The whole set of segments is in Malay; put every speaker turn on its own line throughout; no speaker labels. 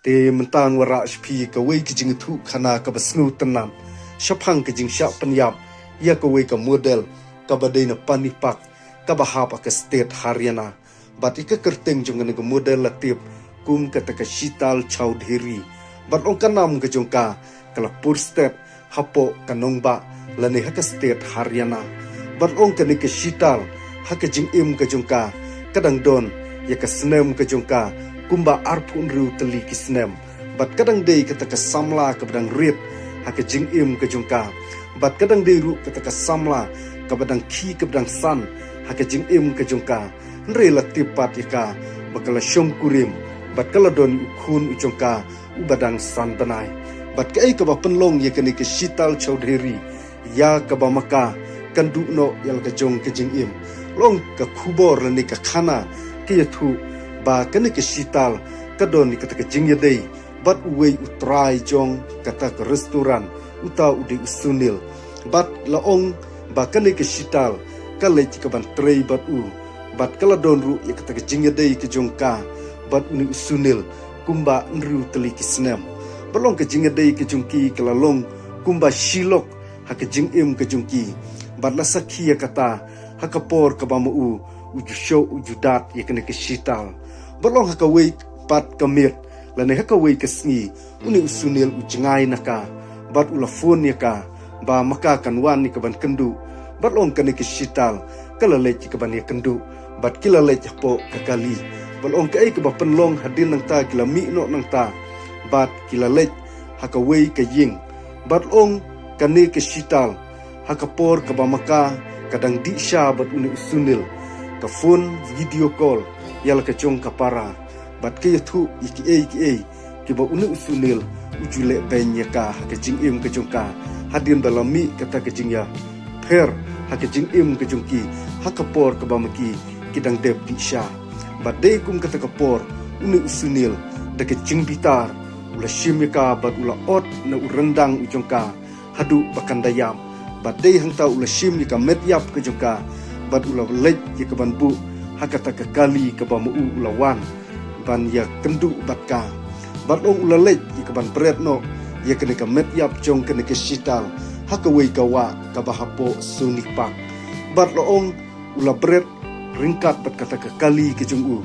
te mentang wara shpi ka wei ki jing thu khana ka basnu tanam shaphang ki jing sha panyam ya ka wei ka model ka badai na panipak ka bahapa ka state Haryana bat ika kerteng jong ka model latip kum ka ta Shital Chowdhury bat ong kanam ka jong ka Kalapur state hapo kanongba lani haka state Haryana bat ong ka ni ka Shital haka jing im ka jong ka kadang don ya ka snem ka jong ka kumba arpun riu teli kisnem bat kadang dei kata ka samla ka badang rit haka jing im ka jungka bat kadang dei ru kata ka samla ka badang ki ka badang san haka jing im ka jungka relatif pat yaka bakala syom kurim bat kala don khun ujungka ubadang san banai bat kai ka ba penlong ya kani ka Shital Chowdhury ya ka ba maka kandu no yal ka jong ka jing im long ka khubor ni ka khana ki thu ba kani ka Shital kadon ni kata ka jingyadei bat uwei utrai jong kata ka restoran uta udi usunil bat laong ba kani ka Shital kalai ka ban trei bat u bat kala don ru ya kata ka jingyadei ka jong ka bat uni usunil kumba nru teli kisnem balong ka jingyadei ka jongki kala long kumba shilok haka jingim ka jongki bat la sakhi ya kata haka por ka ba mu uju show ujudat ya kani ka Shital balong haka wei pat kamit lane haka wei kasngi uni usunil ujngai naka bat ula phone yaka ba maka kanwan ni kaban kendu balong kani ka Shital kala lech ka ban ya kendu bat kila lech po kakali balong kai ka ba penlong hadin nang ta kila mi no nang ta bat kila lech haka wei ka ying balong kani ka Shital haka por ka ba maka kadang di sha bat uni usunil ka phone video call yala ka chong kapara bat ke thu iki ki ba unu usunil ujule benya ka ka jing im ka jong ka hadin dalami kata ka jing ya pher ha ka jing im ka jong ki ha ka por ka ba maki kidang dep pisha bat dei kum kata ka por unu usunil da ka jing bitar ula shimika bat ula ot na urendang ujong ka hadu bakandayam bat dei hangta ula shim ni ka metyap ka jong ka bat ula lej ki ka ban bu hakata ka kali ka ba mu ulawan ban ya kendu bat ka bat ong ula lej ka ban pret no ya kene ka met yap jong kene ka Shital haka wei ka wa ka ba hapo sunik pak bat lo ong ula bret ringkat bat kata ka kali ka jong u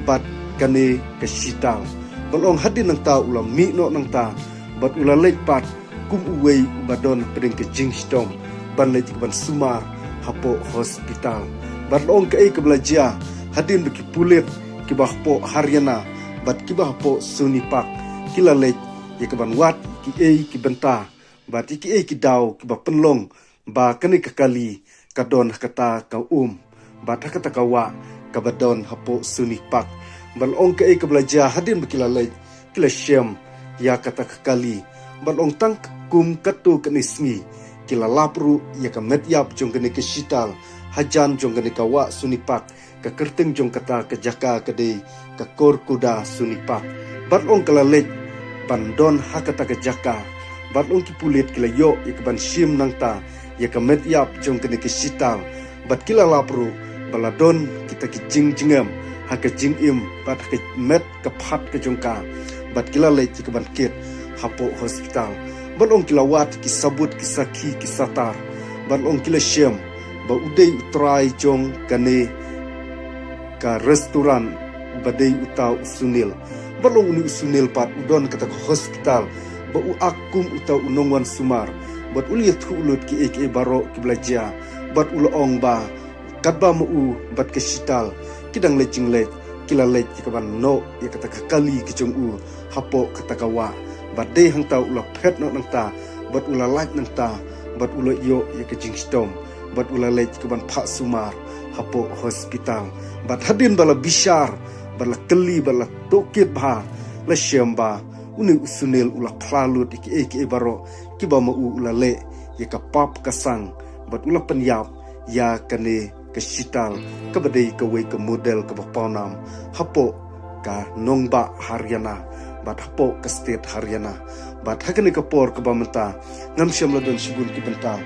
bat kane ka Shital bat ong hadin nang ta ula mi no nang ta bat ula lej pat kum uwei ubadon pedeng ka jingstom ban lej ka ban sumar hapo hospital bat long kai ke belajar hadin beki pulit ki bahpo Haryana bat ki bahpo Sunipak kila lej ye ke ban wat ki benta bat ki ki daw ki ba penlong ba kani ka kali kadon kata ka bat kata ka wa ka badon hapo Sunipak bat long kai ke belajar hadin beki lej kila syam ya kata ka kali bat long tang kum katu kanismi kila lapru ya ka metyap jong kani ka Shital hajan jong kani kawa Sunipak ka kerteng jong kata ka jaka kadei ka kor kuda Sunipak bat ong kala lej bandon hakata ka jaka bat ong kipulit kila yo ya ka ban shim nang ta ya ka metyap jong kani ka Shital bat kila lapru baladon kita ki jingam haka jingim bat ka met ka phat ka jong ka bat kila lej ka ban kit hapo hospital bat ong kila wat ki sabut ki sakhi ki satar bat ong kila shem ba udai utrai jong kane ka restoran badai utau usunil balong uni usunil pat udon kata ka hospital ba u akum utau unongwan sumar bat uli thulut ki ek baro ki belajar bat ulong ba kadba mu bat ka Shital kidang lejing lej kila lej ka ban no ya kata ka kali ki jong u hapo kata ka wa bat dei hang tau ula phet no nang ta bat ula laj nang ta bat ula yo ya ka jingstom bat ula lej ka ban pha sumar hapo hospital bat hadin bala bishar bala keli bala tokit bha la syamba uni usunil ula klalut iki baro ki ba mau ula le ya ka pap kasang bat ula penyap ya kane ka Shital ka badai ka wei ka model ka bapawnam hapo ka nongba Haryana bat hapo ka state Haryana bat hakane ka por ka bamenta ngam syam la don sibun ki benta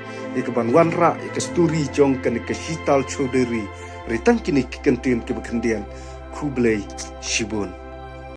ka ban wanra ka sturi jong kane ka Shital Chowdhury ritang kini ki kantin ki bakandian Kublai Shibun.